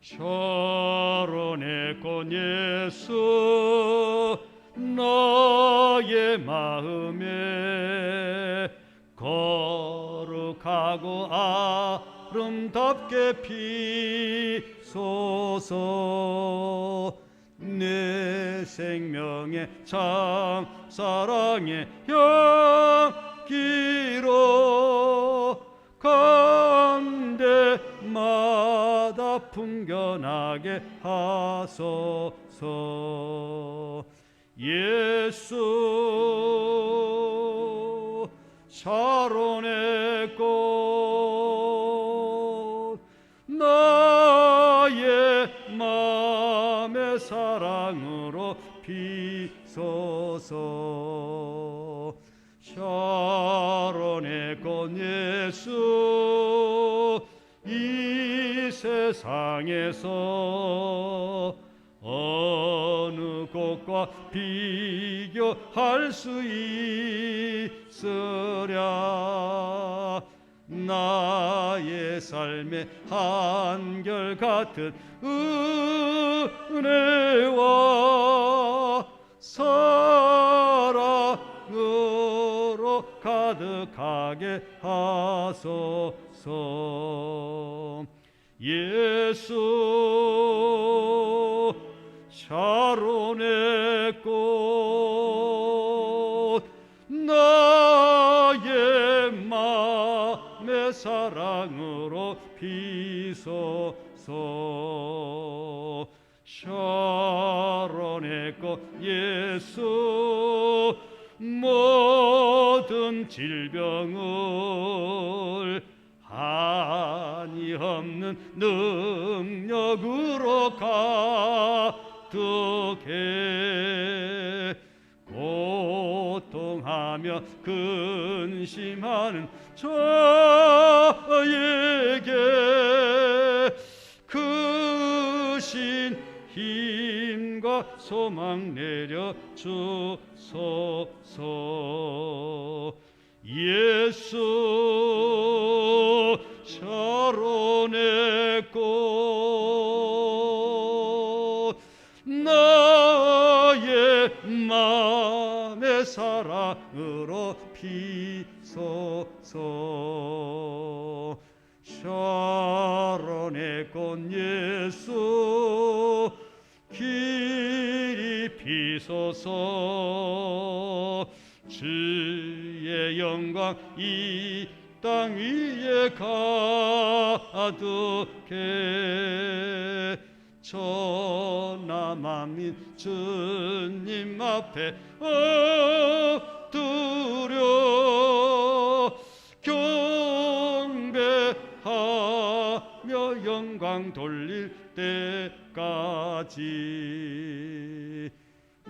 혈원의 꽃 예수 너의 마음에 거룩하고 아름답게 피소서. 내 생명의 참 사랑의 향기로 가운데마다 풍겨나게 하소서. 예수 샤론의 꽃 나의 맘의 사랑으로 피소서. 샤론의 꽃 예수 이 세상에서 어느 곳과 비교할 수 있으랴. 나의 삶의 한결같은 은혜와 사랑으로 가득하게 하소서. 예수 샤론의 꽃 나의 맘의 사랑으로 피소서. 샤론의 꽃 예수 모든 질병을 한이 없는 능력으로 가득해 고통하며 근심하는 저에게 크신 힘과 소망 내려 주소서. 예수 샤론의 꽃 나의 맘의 사랑으로 피소서. 샤론의 꽃 예수 길이 피소서. 주의 영광 이 땅 위에 가득해 천하만민 주님 앞에 엎드려 경배하며 영광 돌릴 때까지.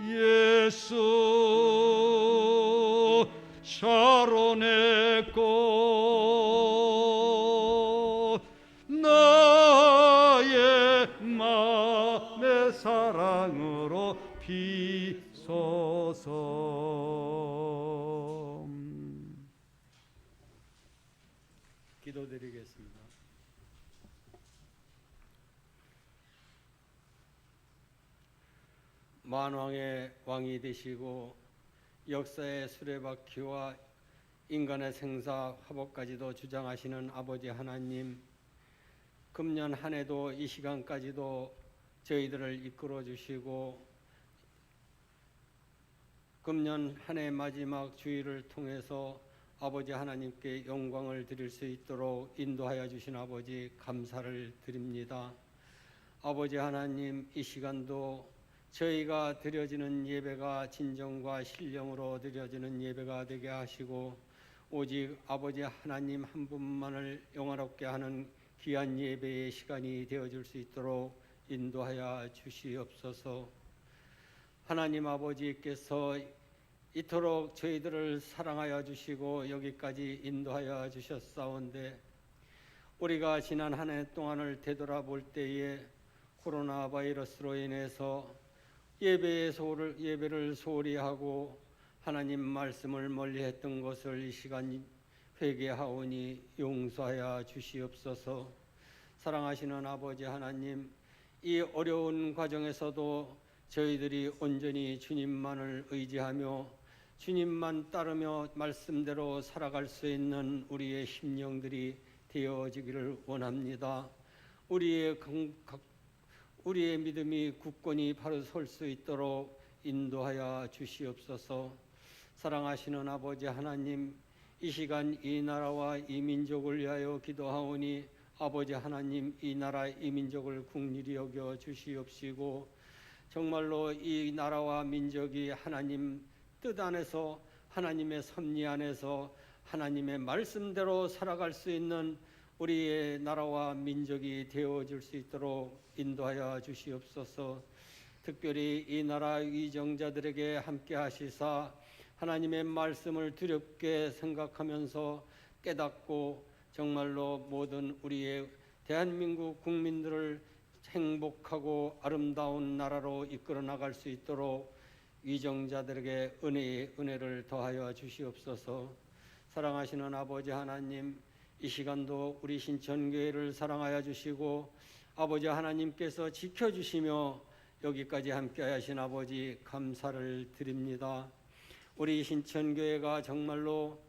예수 샤론의 꽃 나의 맘의 사랑으로 피소서. 기도드리겠습니다. 만왕의 왕이 되시고 역사의 수레바퀴와 인간의 생사 화복까지도 주장하시는 아버지 하나님, 금년 한 해도 이 시간까지도 저희들을 이끌어 주시고 금년 한 해 마지막 주일을 통해서 아버지 하나님께 영광을 드릴 수 있도록 인도하여 주신 아버지 감사를 드립니다. 아버지 하나님, 이 시간도 저희가 드려지는 예배가 진정과 신령으로 드려지는 예배가 되게 하시고 오직 아버지 하나님 한 분만을 영화롭게 하는 귀한 예배의 시간이 되어줄 수 있도록 인도하여 주시옵소서. 하나님 아버지께서 이토록 저희들을 사랑하여 주시고 여기까지 인도하여 주셨사온데 우리가 지난 한 해 동안을 되돌아볼 때에 코로나 바이러스로 인해서 예배를 소홀히 하고 하나님 말씀을 멀리했던 것을 이 시간 회개하오니 용서하여 주시옵소서. 사랑하시는 아버지 하나님, 이 어려운 과정에서도 저희들이 온전히 주님만을 의지하며 주님만 따르며 말씀대로 살아갈 수 있는 우리의 심령들이 되어지기를 원합니다. 우리의 믿음이 굳건히 바로 설 수 있도록 인도하여 주시옵소서. 사랑하시는 아버지 하나님, 이 시간 이 나라와 이 민족을 위하여 기도하오니 아버지 하나님, 이 나라 이 민족을 긍휼히 여겨 주시옵시고 정말로 이 나라와 민족이 하나님 뜻 안에서 하나님의 섭리 안에서 하나님의 말씀대로 살아갈 수 있는 우리의 나라와 민족이 되어질 수 있도록 인도하여 주시옵소서. 특별히 이 나라 위정자들에게 함께 하시사 하나님의 말씀을 두렵게 생각하면서 깨닫고 정말로 모든 우리의 대한민국 국민들을 행복하고 아름다운 나라로 이끌어 나갈 수 있도록 위정자들에게 은혜를 더하여 주시옵소서. 사랑하시는 아버지 하나님, 이 시간도 우리 신천교회를 사랑하여 주시고 아버지 하나님께서 지켜주시며 여기까지 함께 하신 아버지 감사를 드립니다. 우리 신천교회가 정말로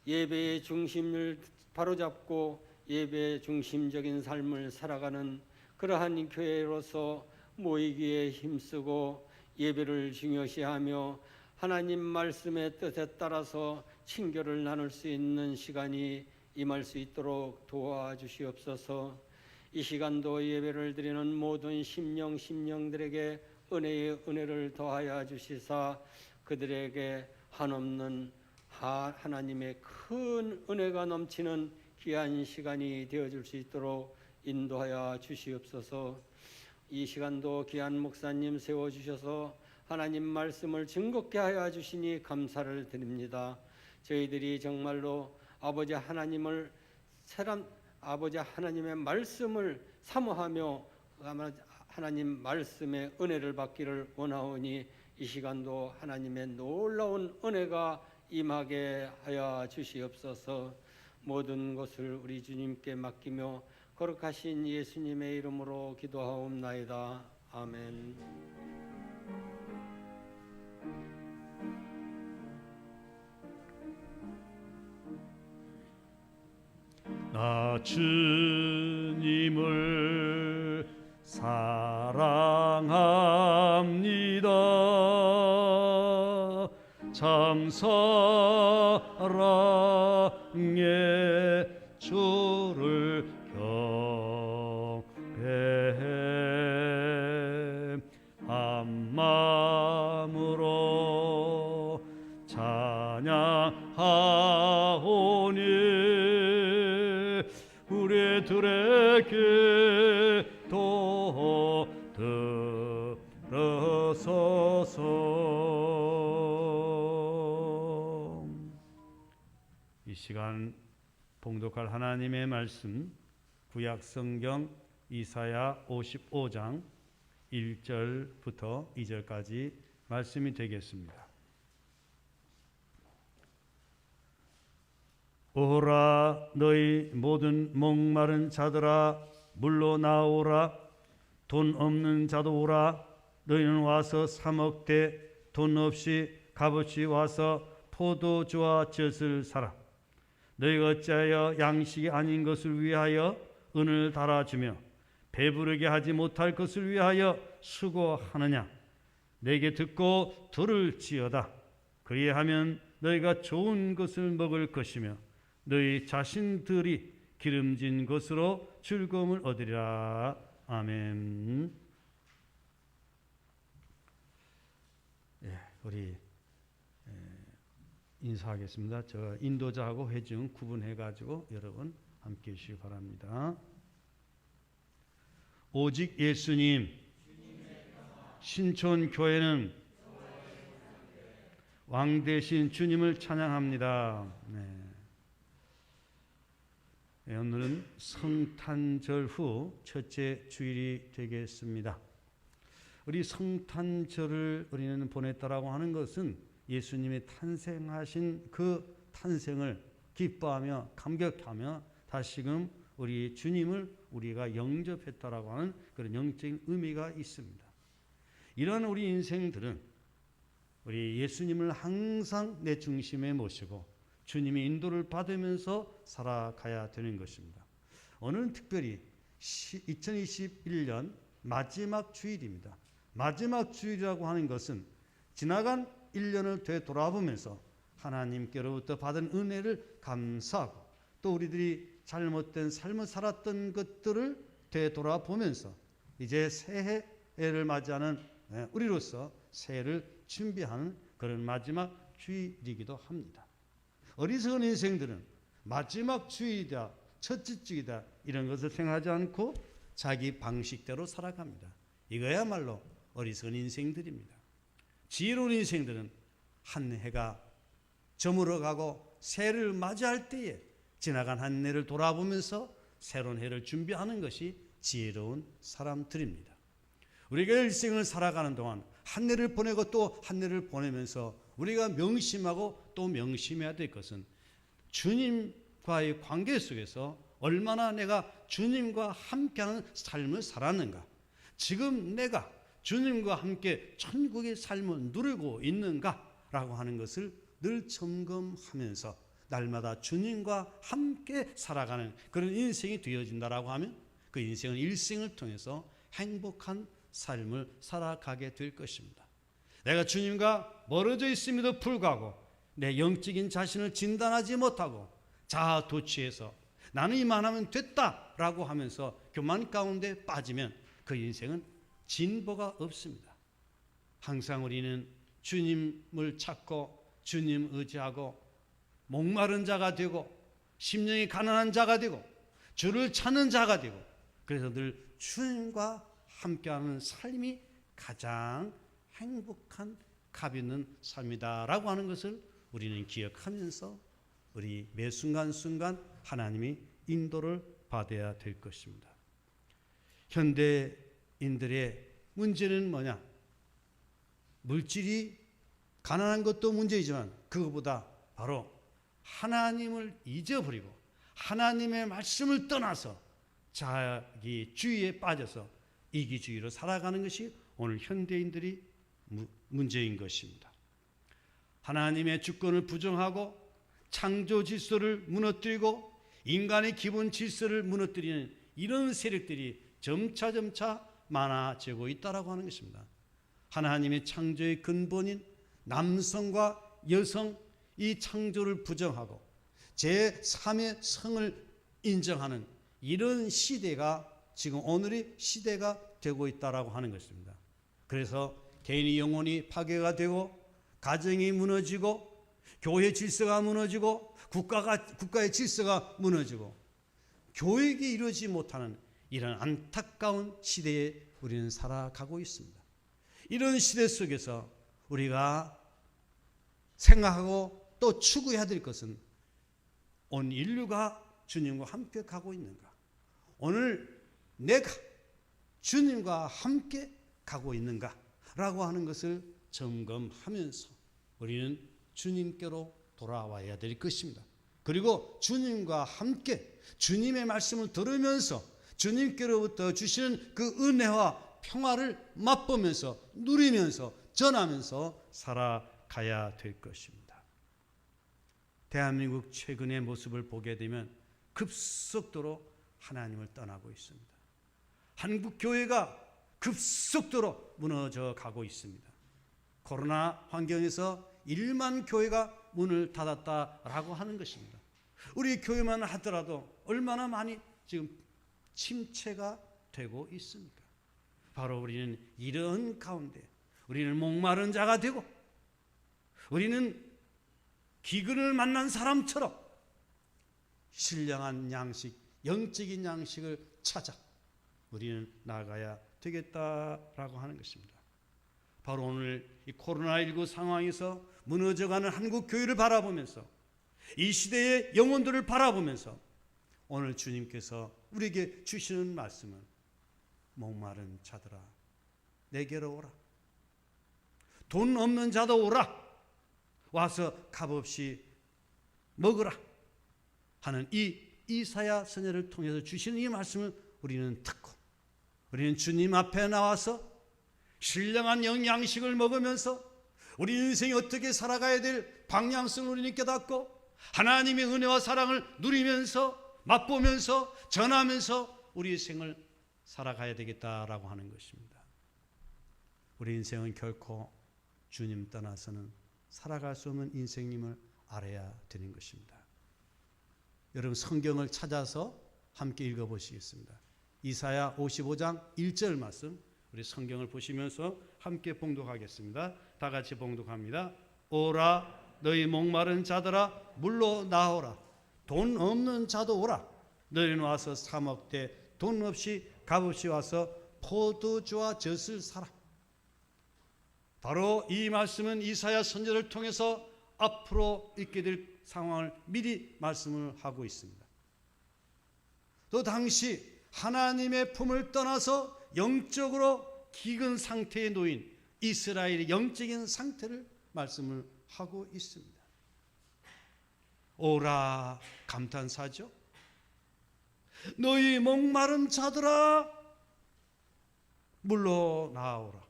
예배의 중심을 바로잡고 예배 중심적인 삶을 살아가는 그러한 교회로서 모이기에 힘쓰고 예배를 중요시하며 하나님 말씀의 뜻에 따라서 친교를 나눌 수 있는 시간이 임할 수 있도록 도와주시옵소서. 이 시간도 예배를 드리는 모든 심령들에게 은혜의 은혜를 더하여 주시사 그들에게 한없는 하나님의 큰 은혜가 넘치는 귀한 시간이 되어줄 수 있도록 인도하여 주시옵소서. 이 시간도 귀한 목사님 세워주셔서 하나님 말씀을 즐겁게 하여 주시니 감사를 드립니다. 저희들이 정말로 아버지 하나님의 말씀을 사모하며 하나님 말씀의 은혜를 받기를 원하오니 이 시간도 하나님의 놀라운 은혜가 임하게 하여 주시옵소서. 모든 것을 우리 주님께 맡기며 거룩하신 예수님의 이름으로 기도하옵나이다. 아멘. 나 주님을 사랑합니다. 참 사랑의 주를 경배해 한 마음으로 찬양하오니 우리들에게 도 들어서서. 이 시간 봉독할 하나님의 말씀 구약 성경 이사야 55장 1절부터 2절까지 말씀이 되겠습니다. 오라 너희 모든 목마른 자들아 물로 나오라. 돈 없는 자도 오라. 너희는 와서 사 먹되 돈 없이 값없이 와서 포도주와 젖을 사라. 너희가 어찌하여 양식이 아닌 것을 위하여 은을 달아주며 배부르게 하지 못할 것을 위하여 수고하느냐. 내게 듣고 들을지어다. 그리하면 너희가 좋은 것을 먹을 것이며 너희 자신들이 기름진 것으로 즐거움을 얻으리라. 아멘. 우리 인사하겠습니다. 저 인도자하고 회중 구분해가지고 여러분 함께 해주시기 바랍니다. 오직 예수님, 신촌교회는 왕 대신 주님을 찬양합니다. 오늘은 성탄절 후 첫째 주일이 되겠습니다. 우리 성탄절을 우리는 보냈다라고 하는 것은 예수님이 탄생하신 그 탄생을 기뻐하며 감격하며 다시금 우리 주님을 우리가 영접했다라고 하는 그런 영적인 의미가 있습니다. 이러한 우리 인생들은 우리 예수님을 항상 내 중심에 모시고 주님의 인도를 받으면서 살아가야 되는 것입니다. 오늘은 특별히 2021년 마지막 주일입니다. 마지막 주일이라고 하는 것은 지나간 1년을 되돌아보면서 하나님께로부터 받은 은혜를 감사하고 또 우리들이 잘못된 삶을 살았던 것들을 되돌아보면서 이제 새해를 맞이하는 우리로서 새해를 준비하는 그런 마지막 주일이기도 합니다. 어리석은 인생들은 마지막 주일이다, 첫째 주이다 이런 것을 생각하지 않고 자기 방식대로 살아갑니다. 이거야말로 어리석은 인생들입니다. 지혜로운 인생들은 한 해가 저물어가고 새해를 맞이할 때에 지나간 한 해를 돌아보면서 새로운 해를 준비하는 것이 지혜로운 사람들입니다. 우리가 일생을 살아가는 동안 한 해를 보내고 또 한 해를 보내면서 우리가 명심하고 또 명심해야 될 것은 주님과의 관계 속에서 얼마나 내가 주님과 함께하는 삶을 살았는가, 지금 내가 주님과 함께 천국의 삶을 누리고 있는가라고 하는 것을 늘 점검하면서 날마다 주님과 함께 살아가는 그런 인생이 되어진다라고 하면 그 인생은 일생을 통해서 행복한 삶을 살아가게 될 것입니다. 내가 주님과 멀어져 있음에도 불구하고 내 영적인 자신을 진단하지 못하고 자아 도취해서 나는 이만하면 됐다라고 하면서 교만 가운데 빠지면 그 인생은 진보가 없습니다. 항상 우리는 주님을 찾고 주님 의지하고 목마른 자가 되고 심령이 가난한 자가 되고 주를 찾는 자가 되고 그래서 늘 주님과 함께하는 삶이 가장 행복한 값 있는 삶이다라고 하는 것을 우리는 기억하면서 우리 매 순간순간 하나님이 인도를 받아야 될 것입니다. 현대인들의 문제는 뭐냐? 물질이 가난한 것도 문제이지만 그것보다 바로 하나님을 잊어버리고 하나님의 말씀을 떠나서 자기 주의에 빠져서 이기주의로 살아가는 것이 오늘 현대인들이 문제인 것입니다. 하나님의 주권을 부정하고 창조 질서를 무너뜨리고 인간의 기본 질서를 무너뜨리는 이런 세력들이 점차 많아지고 있다라고 하는 것입니다. 하나님의 창조의 근본인 남성과 여성 이 창조를 부정하고 제3의 성을 인정하는 이런 시대가 지금 오늘의 시대가 되고 있다라고 하는 것입니다. 그래서 개인의 영혼이 파괴가 되고 가정이 무너지고 교회 질서가 무너지고 국가의 질서가 무너지고 교육이 이루어지지 못하는 이런 안타까운 시대에 우리는 살아가고 있습니다. 이런 시대 속에서 우리가 생각하고 또 추구해야 될 것은 온 인류가 주님과 함께 가고 있는가? 오늘 내가 주님과 함께 가고 있는가? 라고 하는 것을 점검하면서 우리는 주님께로 돌아와야 될 것입니다. 그리고 주님과 함께 주님의 말씀을 들으면서 주님께로부터 주시는 그 은혜와 평화를 맛보면서 누리면서 전하면서 살아가야 될 것입니다. 대한민국 최근의 모습을 보게 되면 급속도로 하나님을 떠나고 있습니다. 한국 교회가 급속도로 무너져 가고 있습니다. 코로나 환경에서 1만 교회가 문을 닫았다라고 하는 것입니다. 우리 교회만 하더라도 얼마나 많이 지금 침체가 되고 있습니까? 바로 우리는 이런 가운데 우리는 목마른 자가 되고 우리는 기근을 만난 사람처럼 신령한 양식, 영적인 양식을 찾아 우리는 나가야 되겠다라고 하는 것입니다. 바로 오늘 이 코로나19 상황에서 무너져가는 한국 교회를 바라보면서 이 시대의 영혼들을 바라보면서 오늘 주님께서 우리에게 주시는 말씀은 목마른 자들아 내게로 오라. 돈 없는 자도 오라. 와서 값없이 먹으라 하는 이 이사야 선지자를 통해서 주시는 이 말씀을 우리는 듣고 우리는 주님 앞에 나와서 신령한 영양식을 먹으면서 우리 인생이 어떻게 살아가야 될 방향성을 우리는 깨닫고 하나님의 은혜와 사랑을 누리면서 맛보면서 전하면서 우리 인생을 살아가야 되겠다라고 하는 것입니다. 우리 인생은 결코 주님 떠나서는 살아갈 수 없는 인생임을 알아야 되는 것입니다. 여러분 성경을 찾아서 함께 읽어보시겠습니다. 이사야 55장 1절 말씀 우리 성경을 보시면서 함께 봉독하겠습니다. 다 같이 봉독합니다. 오라 너희 목마른 자들아 물로 나오라. 돈 없는 자도 오라. 너희는 와서 사 먹되 돈 없이 값없이 와서 포도주와 젖을 사라. 바로 이 말씀은 이사야 선지자를 통해서 앞으로 있게 될 상황을 미리 말씀을 하고 있습니다. 또 당시 하나님의 품을 떠나서 영적으로 기근 상태에 놓인 이스라엘의 영적인 상태를 말씀을 하고 있습니다. 오라 감탄사죠. 너희 목마른 자들아 물로 나오라.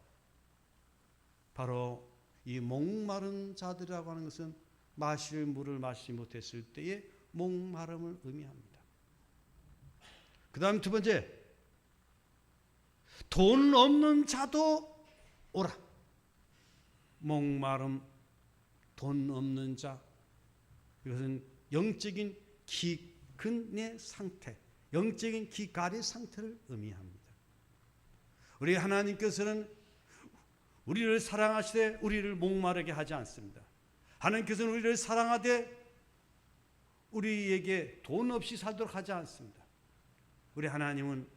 바로 이 목마른 자들이라고 하는 것은 마실 물을 마시지 못했을 때의 목마름을 의미합니다. 그 다음 두 번째, 돈 없는 자도 오라. 목마름, 돈 없는 자, 이것은 영적인 기근의 상태, 영적인 기갈의 상태를 의미합니다. 우리 하나님께서는 우리를 사랑하시되 우리를 목마르게 하지 않습니다. 하나님께서는 우리를 사랑하되 우리에게 돈 없이 살도록 하지 않습니다. 우리 하나님은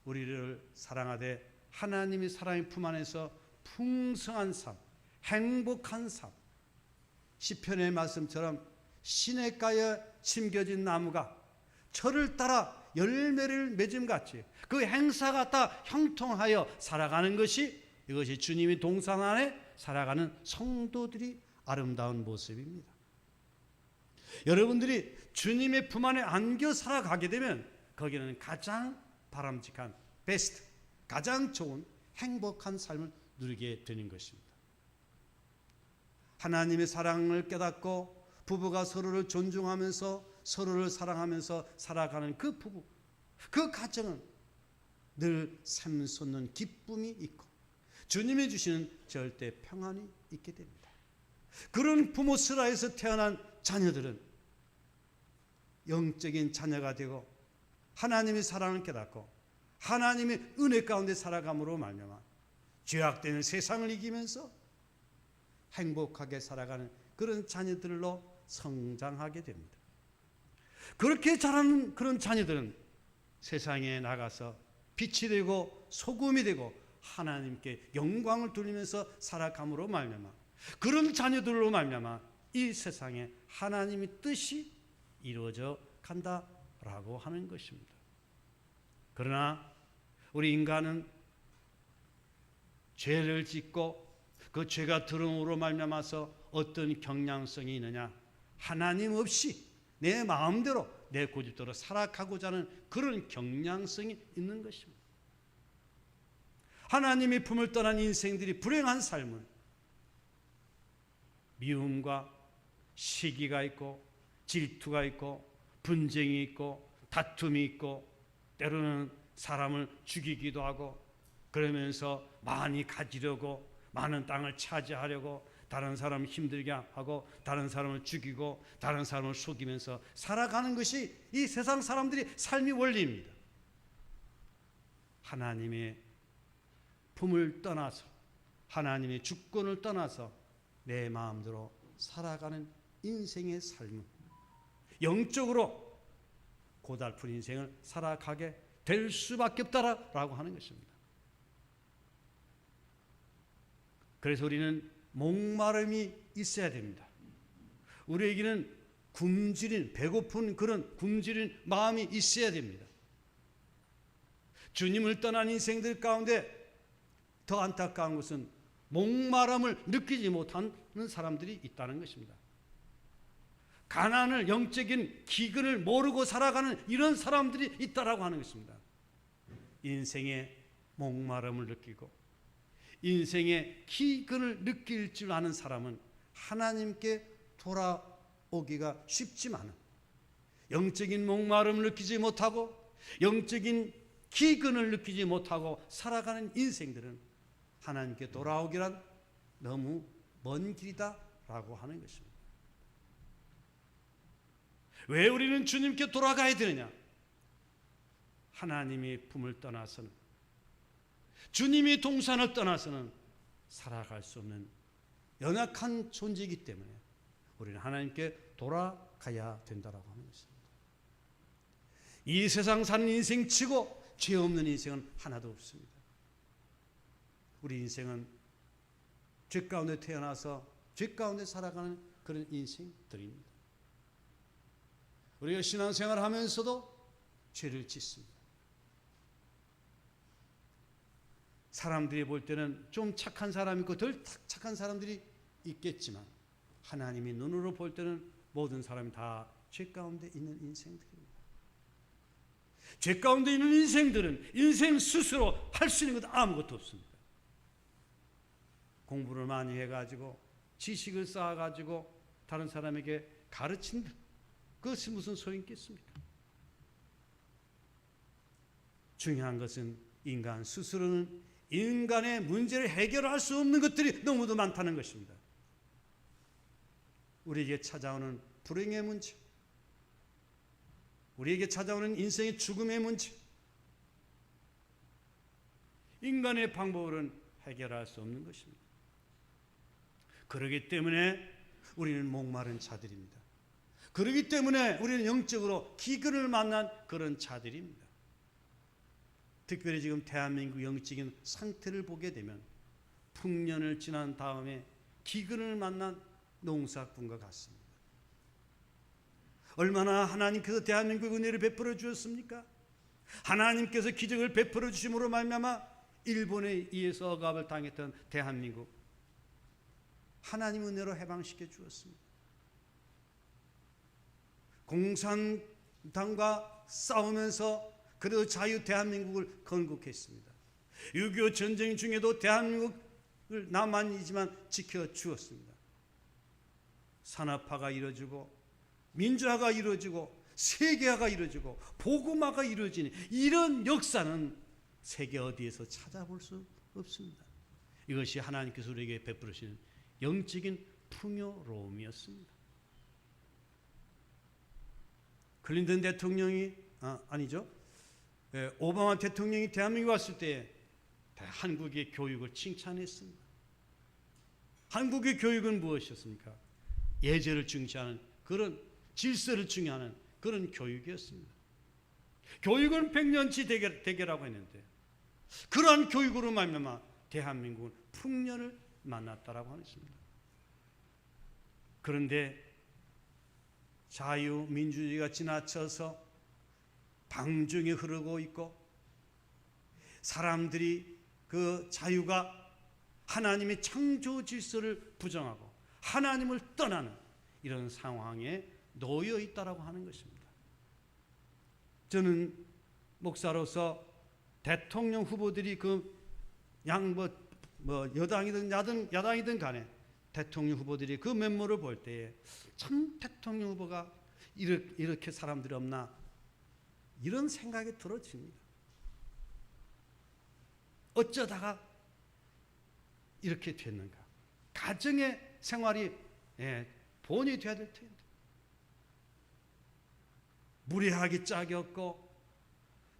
우리를 사랑하되 하나님의 사랑의 품 안에서 풍성한 삶, 행복한 삶, 시편의 말씀처럼 시냇가에 심겨진 나무가 철을 따라 열매를 맺음같이 그 행사가 다 형통하여 살아가는 것이 이것이 주님의 동산 안에 살아가는 성도들이 아름다운 모습입니다. 여러분들이 주님의 품 안에 안겨 살아가게 되면 거기는 가장 바람직한 베스트, 가장 좋은 행복한 삶을 누리게 되는 것입니다. 하나님의 사랑을 깨닫고 부부가 서로를 존중하면서 서로를 사랑하면서 살아가는 그 부부, 그 가정은 늘 샘솟는 기쁨이 있고 주님이 주시는 절대 평안이 있게 됩니다. 그런 부모 슬하에서 태어난 자녀들은 영적인 자녀가 되고 하나님의 사랑을 깨닫고 하나님의 은혜 가운데 살아감으로 말미암아 죄악되는 세상을 이기면서 행복하게 살아가는 그런 자녀들로 성장하게 됩니다. 그렇게 자라는 그런 자녀들은 세상에 나가서 빛이 되고 소금이 되고 하나님께 영광을 돌리면서 살아감으로 말미암아 그런 자녀들로 말미암아 이 세상에 하나님의 뜻이 이루어져 간다라고 하는 것입니다. 그러나 우리 인간은 죄를 짓고 그 죄가 들어옴으로 말미암아서 어떤 경향성이 있느냐, 하나님 없이 내 마음대로 내 고집대로 살아가고자 하는 그런 경향성이 있는 것입니다. 하나님의 품을 떠난 인생들이 불행한 삶은 미움과 시기가 있고 질투가 있고 분쟁이 있고 다툼이 있고 때로는 사람을 죽이기도 하고 그러면서 많이 가지려고 많은 땅을 차지하려고 다른 사람을 힘들게 하고 다른 사람을 죽이고 다른 사람을 속이면서 살아가는 것이 이 세상 사람들이 삶의 원리입니다. 하나님의 품을 떠나서 하나님의 주권을 떠나서 내 마음대로 살아가는 인생의 삶은 영적으로 고달픈 인생을 살아가게 될 수밖에 없다라고 하는 것입니다. 그래서 우리는 목마름이 있어야 됩니다. 우리에게는 굶주린 배고픈 그런 굶주린 마음이 있어야 됩니다. 주님을 떠난 인생들 가운데 더 안타까운 것은 목마름을 느끼지 못하는 사람들이 있다는 것입니다. 가난을, 영적인 기근을 모르고 살아가는 이런 사람들이 있다라고 하는 것입니다. 인생의 목마름을 느끼고 인생의 기근을 느낄 줄 아는 사람은 하나님께 돌아오기가 쉽지만은, 영적인 목마름을 느끼지 못하고 영적인 기근을 느끼지 못하고 살아가는 인생들은 하나님께 돌아오기란 너무 먼 길이다라고 하는 것입니다. 왜 우리는 주님께 돌아가야 되느냐? 하나님의 품을 떠나서는, 주님의 동산을 떠나서는 살아갈 수 없는 연약한 존재이기 때문에 우리는 하나님께 돌아가야 된다라고 하는 것입니다. 이 세상 사는 인생 치고 죄 없는 인생은 하나도 없습니다. 우리 인생은 죄 가운데 태어나서 죄 가운데 살아가는 그런 인생들입니다. 우리가 신앙생활을 하면서도 죄를 짓습니다. 사람들이 볼 때는 좀 착한 사람이 있고 덜 착한 사람들이 있겠지만 하나님이 눈으로 볼 때는 모든 사람이 다 죄 가운데 있는 인생들입니다. 죄 가운데 있는 인생들은 인생 스스로 할 수 있는 것 아무것도 없습니다. 공부를 많이 해가지고 지식을 쌓아가지고 다른 사람에게 가르친다, 그것이 무슨 소용이 있겠습니까? 중요한 것은 인간 스스로는 인간의 문제를 해결할 수 없는 것들이 너무도 많다는 것입니다. 우리에게 찾아오는 불행의 문제, 우리에게 찾아오는 인생의 죽음의 문제, 인간의 방법으로는 해결할 수 없는 것입니다. 그렇기 때문에 우리는 목마른 자들입니다. 그렇기 때문에 우리는 영적으로 기근을 만난 그런 자들입니다. 특별히 지금 대한민국 영적인 상태를 보게 되면 풍년을 지난 다음에 기근을 만난 농사꾼과 같습니다. 얼마나 하나님께서 대한민국 은혜를 베풀어 주었습니까? 하나님께서 기적을 베풀어 주심으로 말미암아 일본에 의해서 억압을 당했던 대한민국, 하나님 은혜로 해방시켜 주었습니다. 공산당과 싸우면서 그래도 자유 대한민국을 건국했습니다. 6.25 전쟁 중에도 대한민국을 남한이지만 지켜주었습니다. 산업화가 이루어지고 민주화가 이루어지고 세계화가 이루어지고 복음화가 이루어지는 이런 역사는 세계 어디에서 찾아볼 수 없습니다. 이것이 하나님께서 우리에게 베풀으시는 영적인 풍요로움이었습니다. 클린턴 대통령이 오바마 대통령이 대한민국에 왔을 때 한국의 교육을 칭찬했습니다. 한국의 교육은 무엇이었습니까? 예절을 중시하는 그런 질서를 중요하는 그런 교육이었습니다. 교육은 100년치 대계라고 했는데 그러한 교육으로 말미암아 대한민국은 풍년을 만났다라고 하였습니다. 그런데 자유민주주의가 지나쳐서 방종이 흐르고 있고 사람들이 그 자유가 하나님의 창조 질서를 부정하고 하나님을 떠나는 이런 상황에 놓여 있다라고 하는 것입니다. 저는 목사로서 대통령 후보들이 여당이든 야당이든 간에 대통령 후보들이 그 면모를 볼 때에 참 대통령 후보가 이렇게 사람들이 없나 이런 생각이 들어집니다. 어쩌다가 이렇게 됐는가? 가정의 생활이 본이 돼야 될 텐데 무례하기 짝이 없고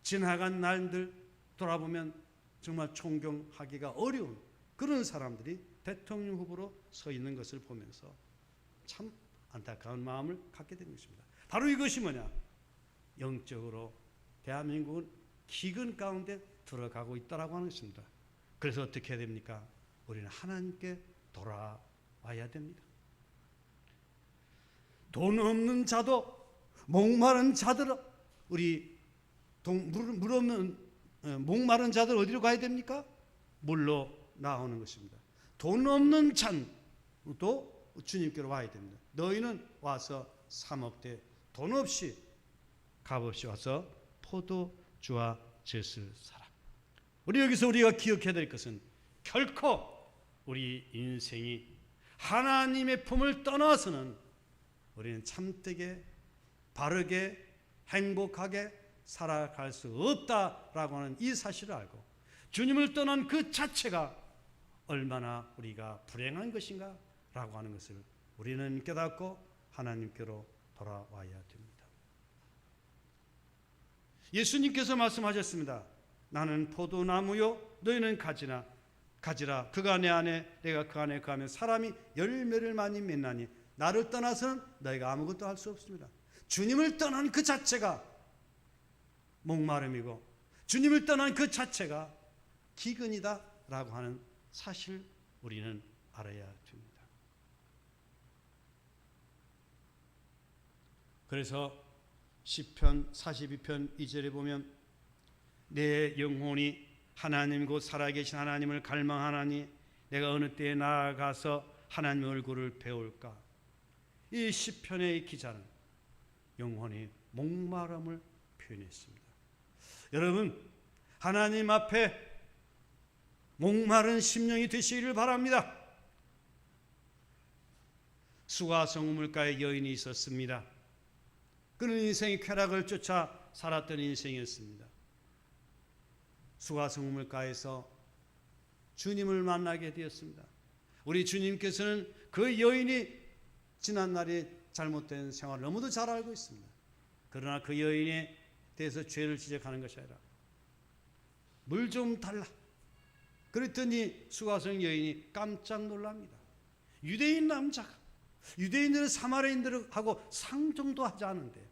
지나간 날들 돌아보면 정말 존경하기가 어려운 그런 사람들이 대통령 후보로 서 있는 것을 보면서 참 안타까운 마음을 갖게 되는 것입니다. 바로 이것이 뭐냐? 영적으로 대한민국은 기근 가운데 들어가고 있다라고 하는 것입니다. 그래서 어떻게 해야 됩니까? 우리는 하나님께 돌아와야 됩니다. 돈 없는 자도 목마른 자들, 물 없는 목마른 자들 어디로 가야 됩니까? 물로 나오는 것입니다. 돈 없는 잔도 주님께로 와야 됩니다. 너희는 와서 사 먹되 돈 없이 값 없이 와서 포도주와 젖을 사라. 우리 여기서 우리가 기억해야 될 것은 결코 우리 인생이 하나님의 품을 떠나서는 우리는 참되게 바르게 행복하게 살아갈 수 없다라고 하는 이 사실을 알고 주님을 떠난 그 자체가 얼마나 우리가 불행한 것인가 라고 하는 것을 우리는 깨닫고 하나님께로 돌아와야 됩니다. 예수님께서 말씀하셨습니다. 나는 포도나무요 너희는 가지라. 그가 내 안에 내가 그 안에 거하면 사람이 열매를 많이 맺나니 나를 떠나서는 너희가 아무것도 할 수 없습니다. 주님을 떠난 그 자체가 목마름이고 주님을 떠난 그 자체가 기근이다 라고 하는 사실 우리는 알아야 됩니다. 그래서 시편 42편 2절에 보면 내 영혼이 하나님 곧 살아계신 하나님을 갈망하나니 내가 어느 때에 나아가서 하나님 얼굴을 배울까. 이 시편의 기자는 영혼이 목마름을 표현했습니다. 여러분 하나님 앞에 목마른 심령이 되시기를 바랍니다. 수가성우물가의 여인이 있었습니다. 그는 인생의 쾌락을 쫓아 살았던 인생이었습니다. 수가성우물가에서 주님을 만나게 되었습니다. 우리 주님께서는 그 여인이 지난날의 잘못된 생활을 너무도 잘 알고 있습니다. 그러나 그 여인에 대해서 죄를 지적하는 것이 아니라 물 좀 달라. 그랬더니 수가성 여인이 깜짝 놀랍니다. 유대인 남자가 유대인들은 사마리아인들하고 상종도 하지 않은데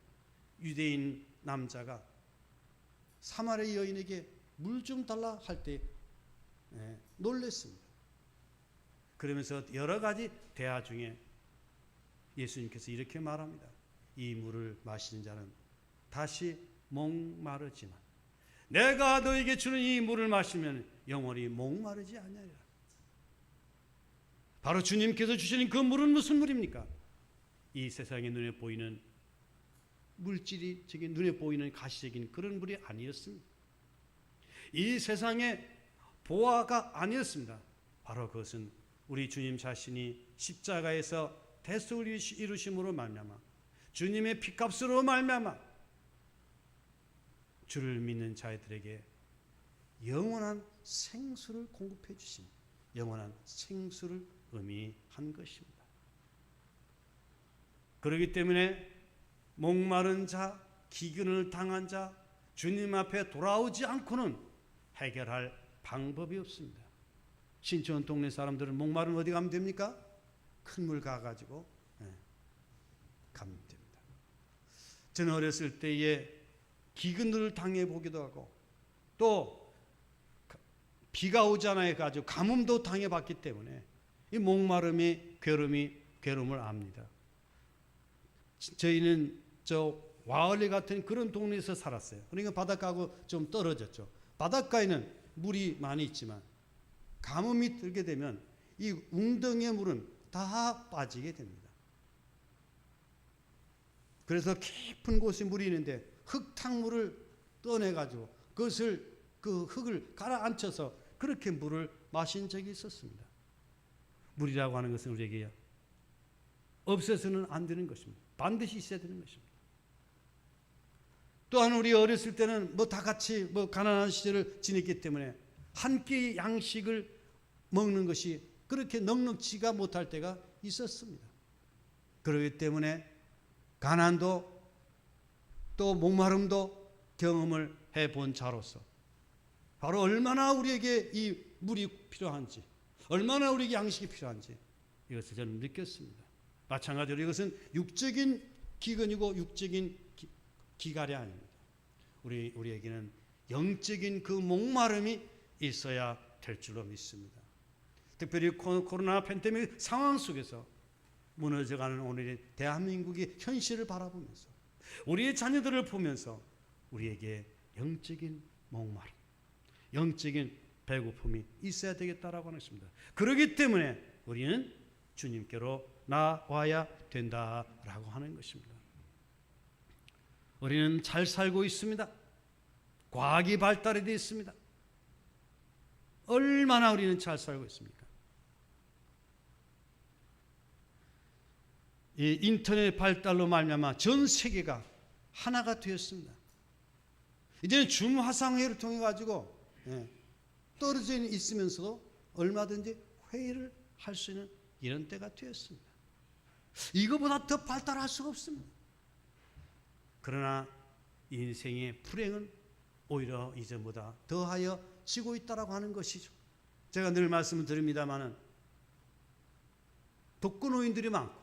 유대인 남자가 사마리아 여인에게 물 좀 달라 할 때 놀랐습니다. 그러면서 여러 가지 대화 중에 예수님께서 이렇게 말합니다. 이 물을 마시는 자는 다시 목마르지만 내가 너에게 주는 이 물을 마시면 영원히 목마르지 아니하리라. 바로 주님께서 주시는 그 물은 무슨 물입니까? 이 세상의 눈에 보이는 물질적인 눈에 보이는 가시적인 그런 물이 아니었습니다. 이 세상의 보화가 아니었습니다. 바로 그것은 우리 주님 자신이 십자가에서 대속을 이루심으로 말미암아 주님의 피값으로 말미암아 주를 믿는 자들에게 영원한 생수를 공급해 주신 영원한 생수를 의미한 것입니다. 그렇기 때문에 목마른 자, 기근을 당한 자, 주님 앞에 돌아오지 않고는 해결할 방법이 없습니다. 신촌 동네 사람들은 목마르면 어디 가면 됩니까? 큰 물 가가지고 가면 됩니다. 저는 어렸을 때에 기근을 당해보기도 하고 또 비가 오잖아요. 가지고 가뭄도 당해봤기 때문에 이 목마름이 괴로움을 압니다. 저희는 저 와을리 같은 그런 동네에서 살았어요. 그러니까 바닷가하고 좀 떨어졌죠. 바닷가에는 물이 많이 있지만 가뭄이 들게 되면 이 웅덩이의 물은 다 빠지게 됩니다. 그래서 깊은 곳에 물이 있는데 흙탕물을 떠내가지고 그것을 그 흙을 가라앉혀서 그렇게 물을 마신 적이 있었습니다. 물이라고 하는 것은 우리에게 없어서는 안 되는 것입니다. 반드시 있어야 되는 것입니다. 또한 우리 어렸을 때는 다 같이 가난한 시절을 지냈기 때문에 한 끼 양식을 먹는 것이 그렇게 넉넉지가 못할 때가 있었습니다. 그렇기 때문에 가난도 또 목마름도 경험을 해본 자로서 바로 얼마나 우리에게 이 물이 필요한지 얼마나 우리에게 양식이 필요한지 이것을 저는 느꼈습니다. 마찬가지로 이것은 육적인 기근이고 육적인 기갈이 아닙니다. 우리에게는 영적인 그 목마름이 있어야 될 줄로 믿습니다. 특별히 코로나 팬데믹 상황 속에서 무너져가는 오늘의 대한민국의 현실을 바라보면서 우리의 자녀들을 보면서 우리에게 영적인 목마름, 영적인 배고픔이 있어야 되겠다라고 하는 것입니다. 그렇기 때문에 우리는 주님께로 나와야 된다라고 하는 것입니다. 우리는 잘 살고 있습니다. 과학이 발달이 되어 있습니다. 얼마나 우리는 잘 살고 있습니까? 이 인터넷 발달로 말미암아 전 세계가 하나가 되었습니다. 이제는 줌 화상회의를 통해 가지고 떨어져 있으면서도 얼마든지 회의를 할 수 있는 이런 때가 되었습니다. 이거보다 더 발달할 수가 없습니다. 그러나 인생의 불행은 오히려 이전보다 더하여 지고 있다라고 하는 것이죠. 제가 늘 말씀을 드립니다마는 독거노인들이 많고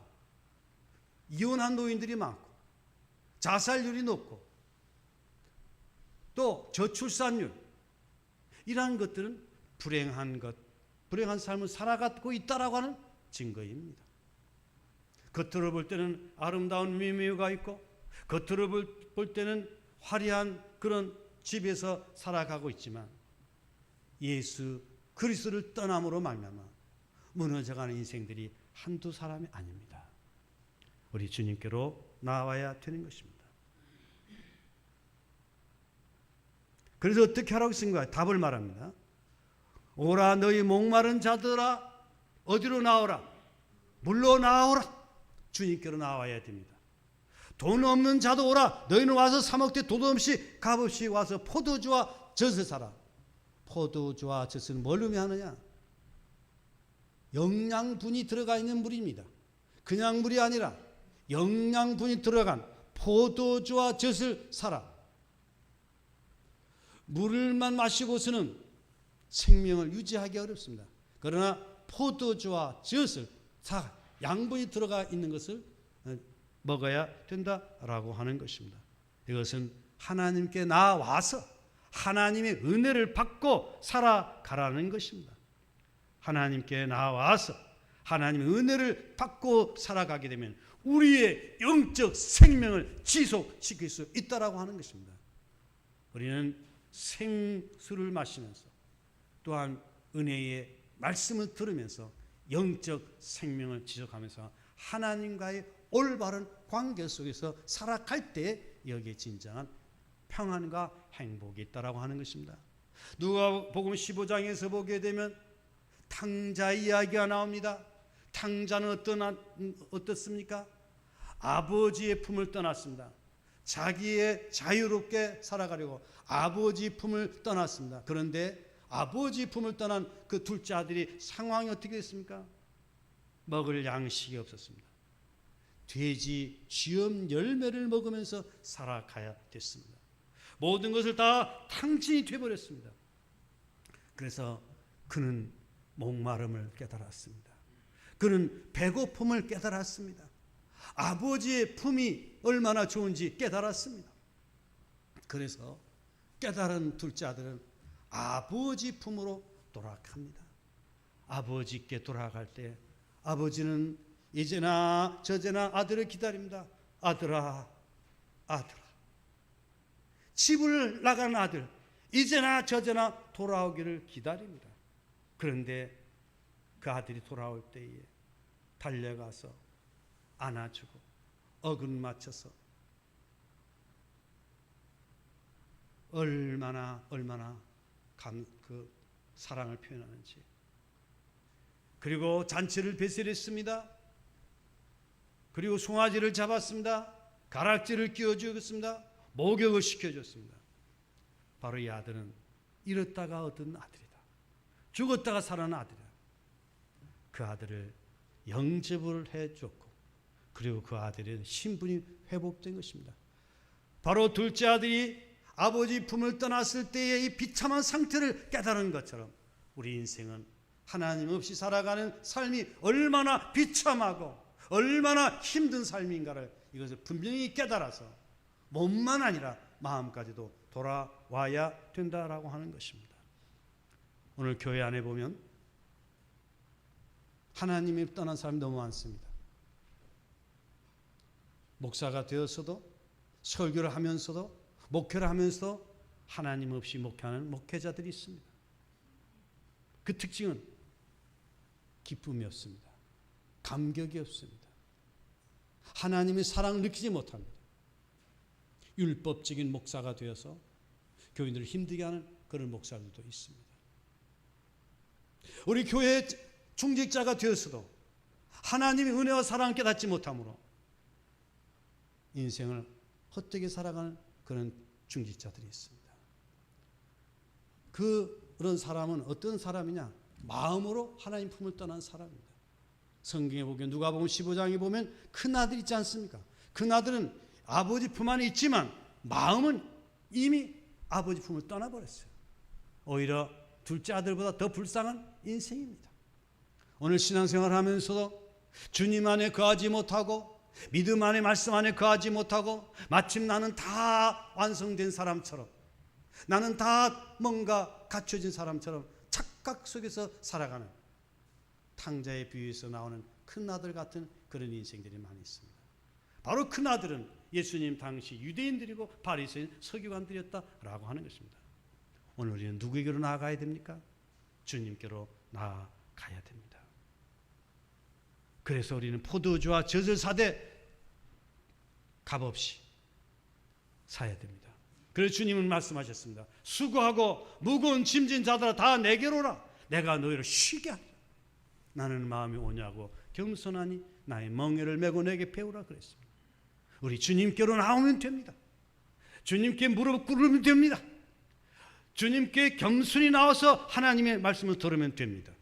이혼한 노인들이 많고 자살률이 높고 또 저출산율 이러한 것들은 불행한 삶을 살아가고 있다라고 하는 증거입니다. 겉으로 볼 때는 아름다운 미묘가 있고 겉으로 볼 때는 화려한 그런 집에서 살아가고 있지만 예수 그리스도를 떠남으로 말미암아 무너져가는 인생들이 한두 사람이 아닙니다. 우리 주님께로 나와야 되는 것입니다. 그래서 어떻게 하라고 쓴 거야? 답을 말합니다. 오라 너희 목마른 자들아 어디로 나오라? 물로 나오라. 주님께로 나와야 됩니다. 돈 없는 자도 오라. 너희는 와서 사 먹되 돈 없이 값없이 와서 포도주와 젖을 사라. 포도주와 젖은 뭘 의미하느냐? 영양분이 들어가 있는 물입니다. 그냥 물이 아니라 영양분이 들어간 포도주와 젖을 사라. 물만 마시고서는 생명을 유지하기 어렵습니다. 그러나 포도주와 젖을 양분이 들어가 있는 것을 먹어야 된다라고 하는 것입니다. 이것은 하나님께 나와서 하나님의 은혜를 받고 살아가라는 것입니다. 하나님께 나와서 하나님의 은혜를 받고 살아가게 되면 우리의 영적 생명을 지속시킬 수 있다라고 하는 것입니다. 우리는 생수를 마시면서 또한 은혜의 말씀을 들으면서 영적 생명을 지속하면서 하나님과의 올바른 관계 속에서 살아갈 때 여기에 진정한 평안과 행복이 있다라고 하는 것입니다. 누가복음 15장에서 보게 되면 탕자 이야기가 나옵니다. 탕자는 어떻습니까? 아버지의 품을 떠났습니다. 자기의 자유롭게 살아가려고 아버지 품을 떠났습니다. 그런데 아버지 품을 떠난 그 둘째 아들이 상황이 어떻게 됐습니까? 먹을 양식이 없었습니다. 돼지 쥐염 열매를 먹으면서 살아가야 됐습니다. 모든 것을 다 탕진이 되어버렸습니다. 그래서 그는 목마름을 깨달았습니다. 그는 배고픔을 깨달았습니다. 아버지의 품이 얼마나 좋은지 깨달았습니다. 그래서 깨달은 둘째 아들은 아버지 품으로 돌아갑니다. 아버지께 돌아갈 때 아버지는 이제나 저제나 아들을 기다립니다. 아들아, 아들아. 집을 나간 아들, 이제나 저제나 돌아오기를 기다립니다. 그런데 그 아들이 돌아올 때에 달려가서 안아주고 어근 맞춰서 얼마나 그 사랑을 표현하는지. 그리고 잔치를 베풀었습니다. 그리고 송아지를 잡았습니다. 가락지를 끼워주었습니다. 목욕을 시켜줬습니다. 바로 이 아들은 잃었다가 얻은 아들이다. 죽었다가 살아난 아들이다. 그 아들을 영접을 해줬고 그리고 그 아들의 신분이 회복된 것입니다. 바로 둘째 아들이 아버지 품을 떠났을 때의 이 비참한 상태를 깨달은 것처럼 우리 인생은 하나님 없이 살아가는 삶이 얼마나 비참하고 얼마나 힘든 삶인가를 이것을 분명히 깨달아서 몸만 아니라 마음까지도 돌아와야 된다라고 하는 것입니다. 오늘 교회 안에 보면 하나님이 떠난 사람이 너무 많습니다. 목사가 되어서도 설교를 하면서도 목회를 하면서도 하나님 없이 목회하는 목회자들이 있습니다. 그 특징은 기쁨이 없습니다. 감격이 없습니다. 하나님의 사랑을 느끼지 못합니다. 율법적인 목사가 되어서 교인들을 힘들게 하는 그런 목사들도 있습니다. 우리 교회 중직자가 되어서도 하나님의 은혜와 사랑을 깨닫지 못함으로 인생을 헛되게 살아가는 그런 중직자들이 있습니다. 그런 사람은 어떤 사람이냐? 마음으로 하나님 품을 떠난 사람입니다. 성경에 보면 누가복음 15장에 보면 큰 아들 있지 않습니까? 큰 아들은 아버지 품 안에 있지만 마음은 이미 아버지 품을 떠나버렸어요. 오히려 둘째 아들보다 더 불쌍한 인생입니다. 오늘 신앙생활 하면서도 주님 안에 거하지 못하고 믿음 안에 말씀 안에 거하지 못하고 마침 나는 다 완성된 사람처럼, 나는 다 뭔가 갖춰진 사람처럼 착각 속에서 살아가는 탕자의 비유에서 나오는 큰아들 같은 그런 인생들이 많이 있습니다. 바로 큰아들은 예수님 당시 유대인들이고 바리새인 서기관들이었다라고 하는 것입니다. 오늘 우리는 누구에게로 나아가야 됩니까? 주님께로 나아가야 됩니다. 그래서 우리는 포도주와 젖을 사되 값없이 사야 됩니다. 그래서 주님은 말씀하셨습니다. 수고하고 무거운 짐진 자들아 다 내게로 오라. 내가 너희를 쉬게 하리라. 나는 마음이 오냐고 겸손하니 나의 멍에를 메고 내게 배우라 그랬습니다. 우리 주님께로 나오면 됩니다. 주님께 무릎 꿇으면 됩니다. 주님께 겸손히 나와서 하나님의 말씀을 들으면 됩니다.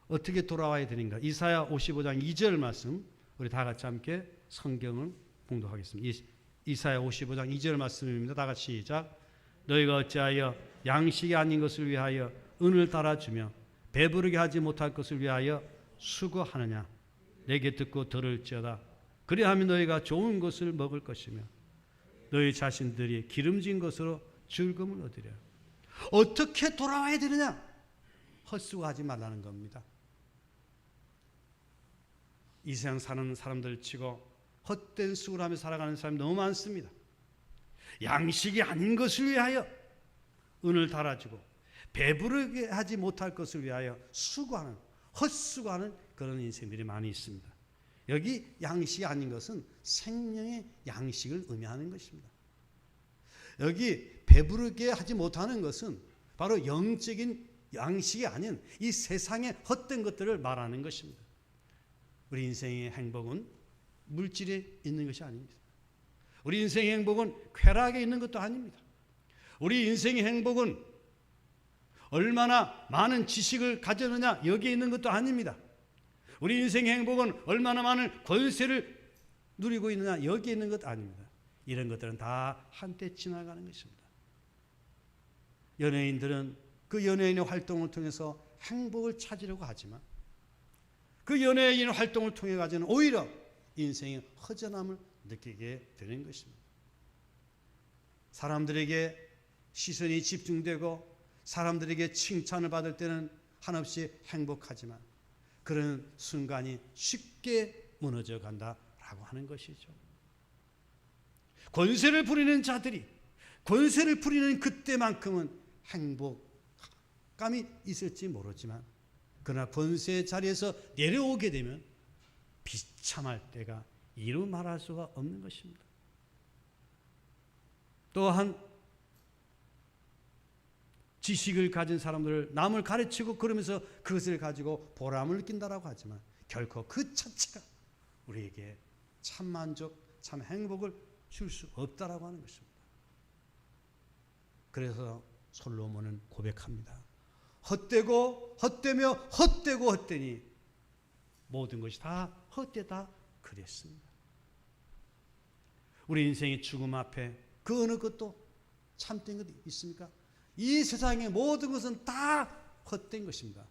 어떻게 돌아와야 되는가? 이사야 55장 2절 말씀 우리 다 같이 함께 성경을 봉독하겠습니다. 이사야 55장 2절 말씀입니다. 다 같이 시작. 너희가 어찌하여 양식이 아닌 것을 위하여 은을 달아주며 배부르게 하지 못할 것을 위하여 수고하느냐? 내게 듣고 들을지어다. 그리하면 너희가 좋은 것을 먹을 것이며 너희 자신들이 기름진 것으로 즐거움을 얻으려. 어떻게 돌아와야 되느냐? 헛수고하지 말라는 겁니다. 이 세상 사는 사람들 치고 헛된 수고를 하며 살아가는 사람이 너무 많습니다. 양식이 아닌 것을 위하여 은을 달아주고 배부르게 하지 못할 것을 위하여 수고하는, 헛수고하는 그런 인생들이 많이 있습니다. 여기 양식이 아닌 것은 생명의 양식을 의미하는 것입니다. 여기 배부르게 하지 못하는 것은 바로 영적인 양식이 아닌 이 세상의 헛된 것들을 말하는 것입니다. 우리 인생의 행복은 물질에 있는 것이 아닙니다. 우리 인생의 행복은 쾌락에 있는 것도 아닙니다. 우리 인생의 행복은 얼마나 많은 지식을 가졌느냐 여기에 있는 것도 아닙니다. 우리 인생의 행복은 얼마나 많은 권세를 누리고 있느냐 여기에 있는 것 아닙니다. 이런 것들은 다 한때 지나가는 것입니다. 연예인들은 그 연예인의 활동을 통해서 행복을 찾으려고 하지만 그 연예인의 활동을 통해 가지고는 오히려 인생의 허전함을 느끼게 되는 것입니다. 사람들에게 시선이 집중되고 사람들에게 칭찬을 받을 때는 한없이 행복하지만 그런 순간이 쉽게 무너져 간다라고 하는 것이죠. 권세를 부리는 자들이 권세를 부리는 그때만큼은 행복감이 있을지 모르지만 그러나 권세의 자리에서 내려오게 되면 비참할 때가 이루 말할 수가 없는 것입니다. 또한 지식을 가진 사람들을 남을 가르치고 그러면서 그것을 가지고 보람을 느낀다라고 하지만 결코 그 자체가 우리에게 참 만족, 참 행복을 줄 수 없다라고 하는 것입니다. 그래서 솔로몬은 고백합니다. 헛되고 헛되며 헛되고 헛되니 모든 것이 다 헛되다 그랬습니다. 우리 인생의 죽음 앞에 그 어느 것도 참된 것이 있습니까? 이 세상의 모든 것은 다 헛된 것입니다.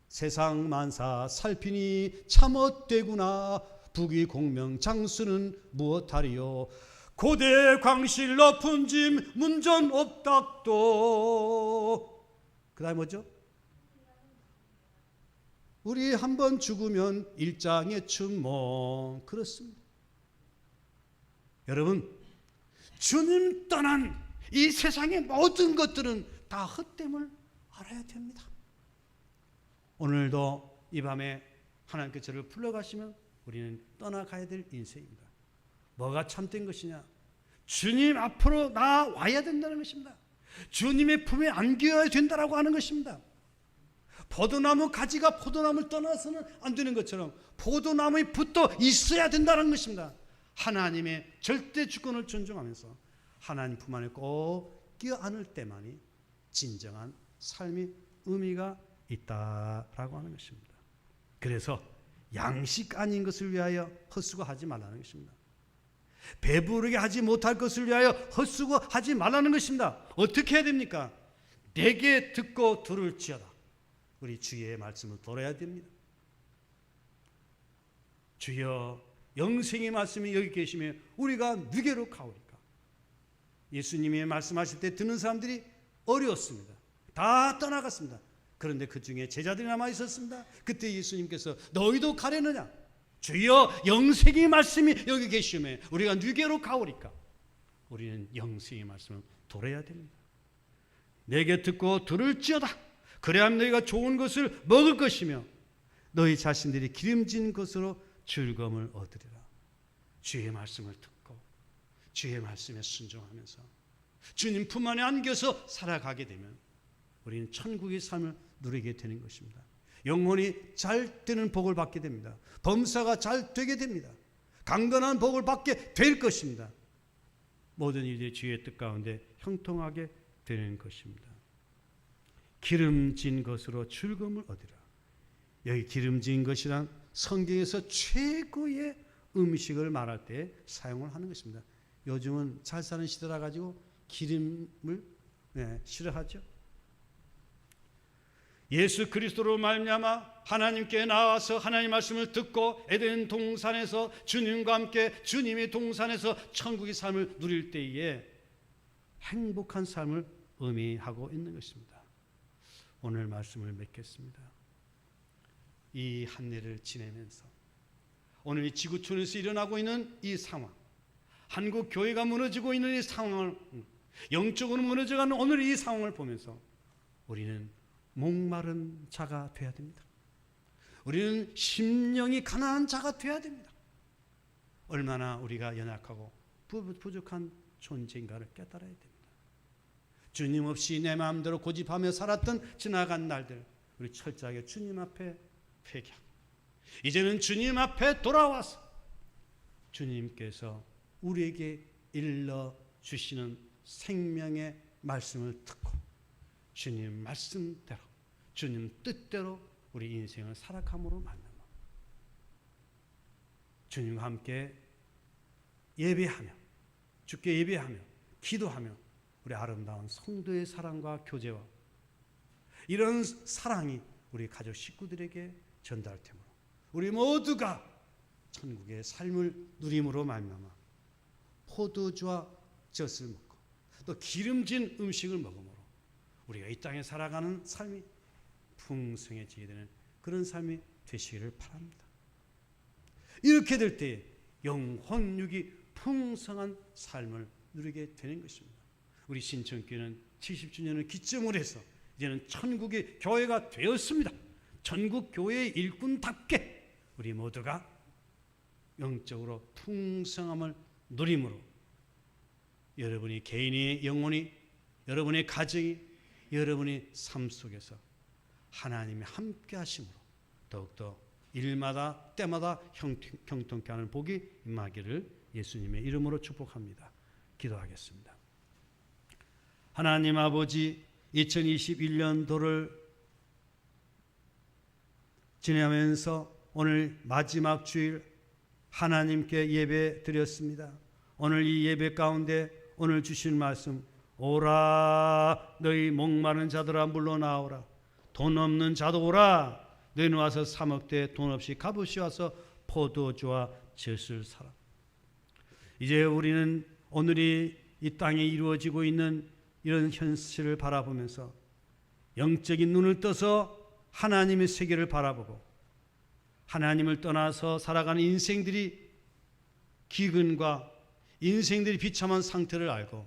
세상 만사 살피니 참 헛되구나. 부귀공명 장수는 무엇하리요. 고대 광실 높은 짐 문전 없닥도. 그 다음에 뭐죠? 우리 한번 죽으면 일장의 춘몽. 그렇습니다. 여러분 주님 떠난 이 세상의 모든 것들은 다 헛됨을 알아야 됩니다. 오늘도 이 밤에 하나님께 저를 불러가시면 우리는 떠나가야 될 인생입니다. 뭐가 참된 것이냐? 주님 앞으로 나와야 된다는 것입니다. 주님의 품에 안겨야 된다라고 하는 것입니다. 포도나무 가지가 포도나무를 떠나서는 안 되는 것처럼 포도나무에 붙어 있어야 된다는 것입니다. 하나님의 절대 주권을 존중하면서 하나님 품 안에 꼭 껴안을 때만이 진정한 삶의 의미가 있다라고 하는 것입니다. 그래서 양식 아닌 것을 위하여 헛수고하지 말라는 것입니다. 배부르게 하지 못할 것을 위하여 헛수고하지 말라는 것입니다. 어떻게 해야 됩니까? 내게 듣고 들을지어다. 우리 주의 말씀을 들어야 됩니다. 주여 영생의 말씀이 여기 계시면 우리가 누게로 가오리까? 예수님이 말씀하실 때 듣는 사람들이 어려웠습니다. 다 떠나갔습니다. 그런데 그 중에 제자들이 남아 있었습니다. 그때 예수님께서 너희도 가려느냐? 주여 영생의 말씀이 여기 계시면 우리가 누게로 가오리까? 우리는 영생의 말씀을 들어야 됩니다. 내게 듣고 들을지어다. 그래야 너희가 좋은 것을 먹을 것이며 너희 자신들이 기름진 것으로 즐거움을 얻으리라. 주의 말씀을 듣고 주의 말씀에 순종하면서 주님 품 안에 안겨서 살아가게 되면 우리는 천국의 삶을 누리게 되는 것입니다. 영혼이 잘 되는 복을 받게 됩니다. 범사가 잘 되게 됩니다. 강건한 복을 받게 될 것입니다. 모든 일이 주의 뜻 가운데 형통하게 되는 것입니다. 기름진 것으로 즐거움을 얻으라. 여기 기름진 것이란 성경에서 최고의 음식을 말할 때 사용을 하는 것입니다. 요즘은 잘 사는 시대라 가지고 기름을 싫어하죠. 예수 그리스도로 말미암아 하나님께 나와서 하나님 말씀을 듣고 에덴 동산에서 주님과 함께 주님의 동산에서 천국의 삶을 누릴 때에 행복한 삶을 의미하고 있는 것입니다. 오늘 말씀을 맺겠습니다. 이 한 해를 지내면서 오늘 이 지구촌에서 일어나고 있는 이 상황, 한국 교회가 무너지고 있는 이 상황을, 영적으로 무너져가는 오늘 이 상황을 보면서 우리는 목마른 자가 되어야 됩니다. 우리는 심령이 가난한 자가 되어야 됩니다. 얼마나 우리가 연약하고 부족한 존재인가를 깨달아야 됩니다. 주님 없이 내 마음대로 고집하며 살았던 지나간 날들, 우리 철저하게 주님 앞에 회개하고 이제는 주님 앞에 돌아와서 주님께서 우리에게 일러주시는 생명의 말씀을 듣고 주님 말씀대로 주님 뜻대로 우리 인생을 살아감으로 만나며 주님과 함께 예배하며 주께 예배하며 기도하며 우리 아름다운 성도의 사랑과 교제와 이런 사랑이 우리 가족 식구들에게 전달되므로 우리 모두가 천국의 삶을 누림으로 말미암아 포도주와 젖을 먹고 또 기름진 음식을 먹음으로 우리가 이 땅에 살아가는 삶이 풍성해지게 되는 그런 삶이 되시기를 바랍니다. 이렇게 될 때 영혼육이 풍성한 삶을 누리게 되는 것입니다. 우리 신천교회는 70주년을 기점으로 해서 이제는 천국의 교회가 되었습니다. 전국 교회의 일꾼답게 우리 모두가 영적으로 풍성함을 누림으로 여러분이 개인의 영혼이, 여러분의 가정이, 여러분의 삶 속에서 하나님이 함께 하심으로 더욱더 일마다 때마다 형통케 하는 복이 임하기를 예수님의 이름으로 축복합니다. 기도하겠습니다. 하나님 아버지, 2021년도를 지내면서 오늘 마지막 주일 하나님께 예배 드렸습니다. 오늘 이 예배 가운데 오늘 주신 말씀, 오라 너희 목마른 자들아 물러나오라, 돈 없는 자도 오라, 너희는 와서 사 먹되 돈 없이 값없이 와서 포도주와 젖을 사라. 이제 우리는 오늘이 이 땅에 이루어지고 있는 이런 현실을 바라보면서 영적인 눈을 떠서 하나님의 세계를 바라보고 하나님을 떠나서 살아가는 인생들이 기근과 인생들이 비참한 상태를 알고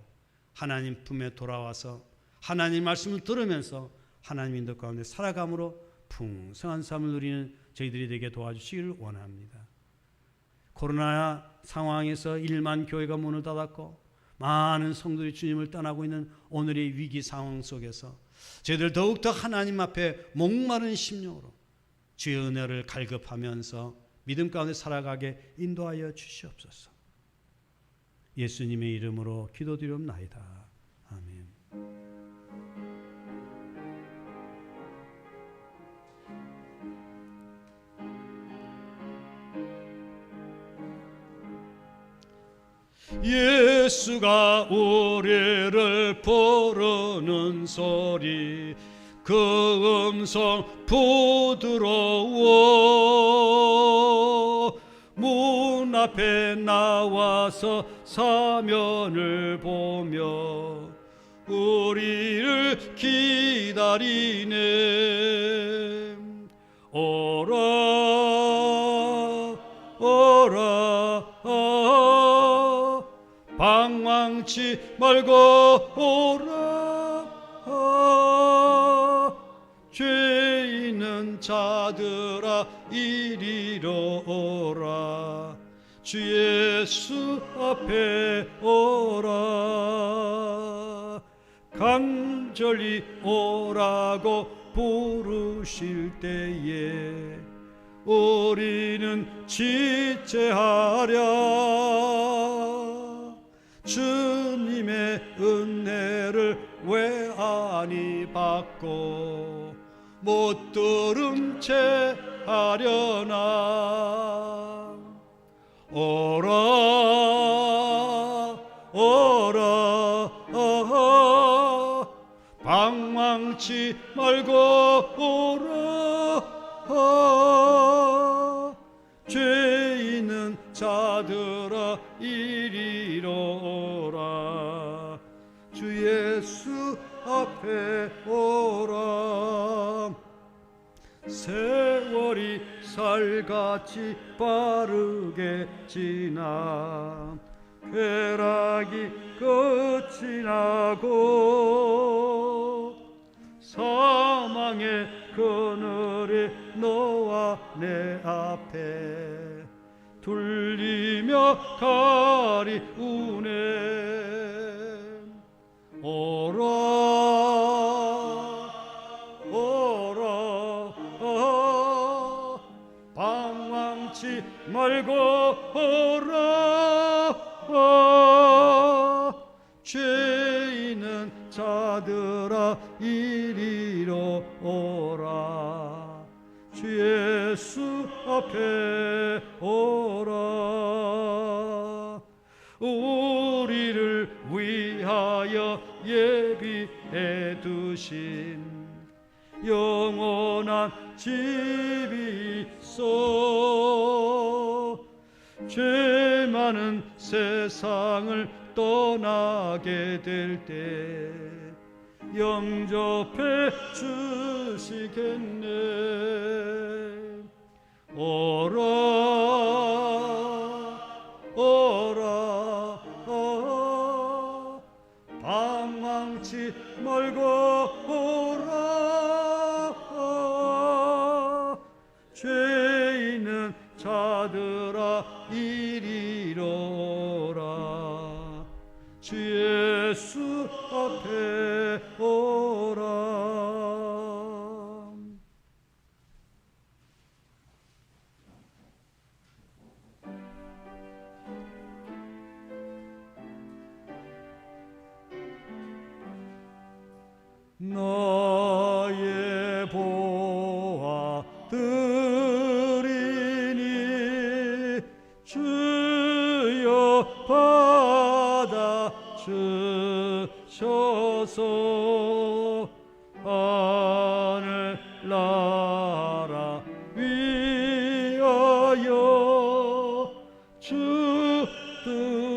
하나님 품에 돌아와서 하나님 말씀을 들으면서 하나님 인도 가운데 살아감으로 풍성한 삶을 누리는 저희들이 되게 도와주시기를 원합니다. 코로나 상황에서 1만 교회가 문을 닫았고 많은 성도들이 주님을 떠나고 있는 오늘의 위기 상황 속에서 저희들 더욱더 하나님 앞에 목마른 심령으로 주의 은혜를 갈급하면서 믿음 가운데 살아가게 인도하여 주시옵소서. 예수님의 이름으로 기도드리옵나이다. 아멘. 예수가 우리를 부르는 소리 그 음성 부드러워 문 앞에 나와서 사면을 보며 우리를 기다리네. 오라 오라 방황치 말고 오라 죄 있는 자들아 이리로 오라 주 예수 앞에 오라 간절히 오라고 부르실 때에 우리는 지체하랴. 주님의 은혜를 왜 아니 받고 못 들은 채 하려나. 오라 오라 방황치 말고 오라 죄 있는 자들아 이리로 오라 주 예수 앞에 오라. 세월이 살같이 빠르게 지나 쾌락이 끝이 나고 사망의 그늘에 너와 내 앞에 둘리며 가리우네. 오라 오라 방황치 말고 오라 죄 있는 자들아 이리로 오라 주 예수 앞에 오라. 우리를 위하여 예비해 두신 영원한 집이 있어 죄 많은 세상을 떠나게 될 때 영접해 주시겠네. 오라 오라 방황치 말고 오라 죄 있는 자들아 이리로 오라 주 예수 앞에 오라. 너의 보아들이니 주여 받아 주셔서 하늘 나라 위하여 주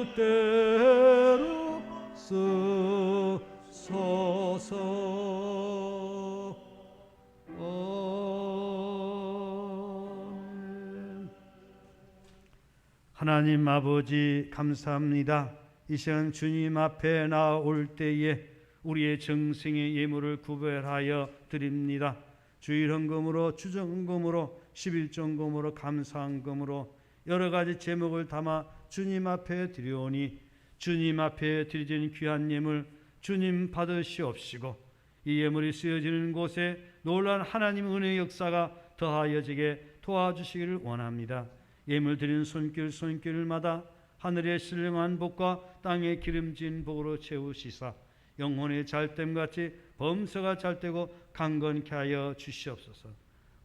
뜻대로 쓰소서. 하나님 아버지 감사합니다. 이 시간 주님 앞에 나올 때에 우리의 정성의 예물을 구별하여 드립니다. 주일헌금으로, 주정헌금으로, 십일정금으로, 감사헌금으로 여러 가지 제목을 담아 주님 앞에 드려오니 주님 앞에 드려진 귀한 예물 주님 받으시옵시고 이 예물이 쓰여지는 곳에 놀라운 하나님 은혜의 역사가 더하여지게 도와주시기를 원합니다. 예물 드리는 손길마다 하늘의 신령한 복과 땅의 기름진 복으로 채우시사 영혼의 잘됨같이 범사가 잘되고 강건케 하여 주시옵소서.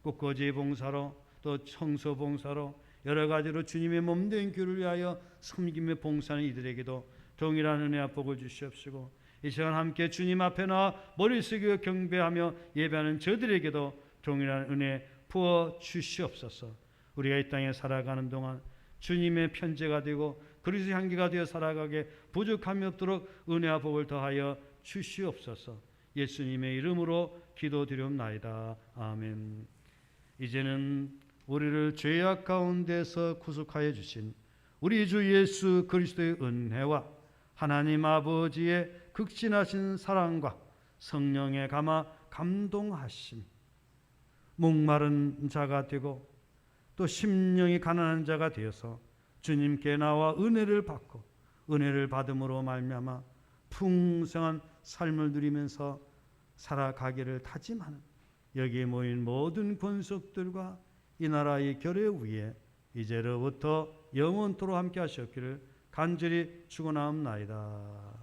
꽃꽂이 봉사로 또 청소 봉사로 여러 가지로 주님의 몸된 교회를 위하여 섬김의 봉사는 이들에게도 동일한 은혜와 복을 주시옵시고 이 시간 함께 주님 앞에 나와 머리 숙이고 경배하며 예배하는 저들에게도 동일한 은혜 부어 주시옵소서. 우리가 이 땅에 살아가는 동안 주님의 편제가 되고 그리스도의 향기가 되어 살아가게 부족함이 없도록 은혜와 복을 더하여 주시옵소서. 예수님의 이름으로 기도드리옵나이다. 아멘. 이제는 우리를 죄악 가운데서 구속하여 주신 우리 주 예수 그리스도의 은혜와 하나님 아버지의 극진하신 사랑과 성령의 감화 감동하심, 목마른 자가 되고 또 심령이 가난한 자가 되어서 주님께 나와 은혜를 받고 은혜를 받음으로 말미암아 풍성한 삶을 누리면서 살아가기를 다짐하는 여기에 모인 모든 권속들과 이 나라의 결의 위에 이제로부터 영원토록 함께 하셨기를 간절히 축원하옵나이다.